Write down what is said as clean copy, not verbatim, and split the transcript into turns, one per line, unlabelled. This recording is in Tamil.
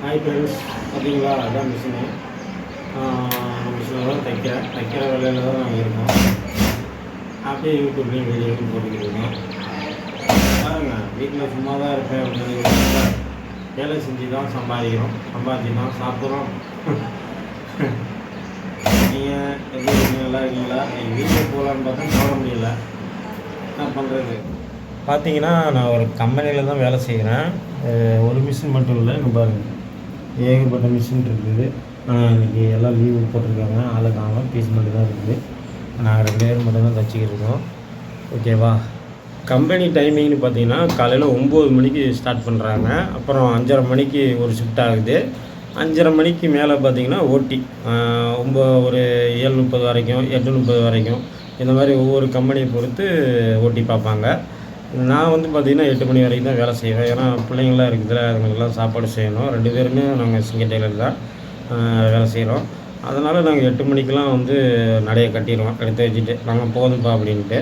ஹாய் ஃப்ரெண்ட்ஸ், பார்த்தீங்களா? அதான் மிஷினு. மிஷினில் தான் தைக்கிற வேலையில் தான் நாங்கள் இருக்கோம். அப்படியே யூடியூப்லேயும் வீடியோவும் போட்டுக்கிட்டு இருக்கோம். பாருங்கள், வீட்டில் சும்மா தான் இருப்பேன் அப்படின்னு வேலை செஞ்சு தான் சம்பாதிக்கிறோம், சம்பாதிச்சு தான் சாப்பிட்றோம். நீங்கள் எப்படி இருக்கீங்க? நல்லா இருக்கீங்களா? நீங்கள் வீட்டில் போகலான்னு பார்த்தா போட முடியல. என்ன பண்ணுறது? பார்த்தீங்கன்னா, நான் ஒரு கம்பெனியில் தான் வேலை செய்கிறேன். ஒரு மிஷின் மட்டும் இல்லை, இங்கே பாருங்கள், ஏகப்பட்ட மிஷின் இருக்குது. இன்றைக்கி எல்லாம் லீவு போட்டிருக்காங்க, ஆளை காணோம், பீஸ் மட்டும் தான் இருக்குது. நாங்கள் 2 பேர் மட்டும் தான் தச்சிக்கிட்டு இருக்கோம். ஓகேவா? கம்பெனி டைமிங்னு பார்த்தீங்கன்னா, காலையில் 9 மணிக்கு ஸ்டார்ட் பண்ணுறாங்க. அப்புறம் 5:30 மணிக்கு ஒரு ஷிஃப்ட் ஆகுது. 5:30 மணிக்கு மேலே பார்த்தீங்கன்னா ஓடி ஒரு 7:30 வரைக்கும், 8:30 வரைக்கும், இந்த மாதிரி ஒவ்வொரு கம்பெனியை பொறுத்து ஓட்டி பார்ப்பாங்க. நான் வந்து பார்த்திங்கன்னா 8 மணி வரைக்கும் தான் வேலை செய்வேன். ஏன்னா பிள்ளைங்களாம் இருக்குதுல்ல, அதுங்களுக்கெல்லாம் சாப்பாடு செய்யணும். 2 பேருமே நாங்கள் சிங்கிள் டெய்லர் தான் வேலை செய்கிறோம். அதனால் நாங்கள் 8 மணிக்கெலாம் வந்து நடைய கட்டிடுவோம், எடுத்து வச்சுட்டு நாங்கள் போதும்ப்பா அப்படின்ட்டு.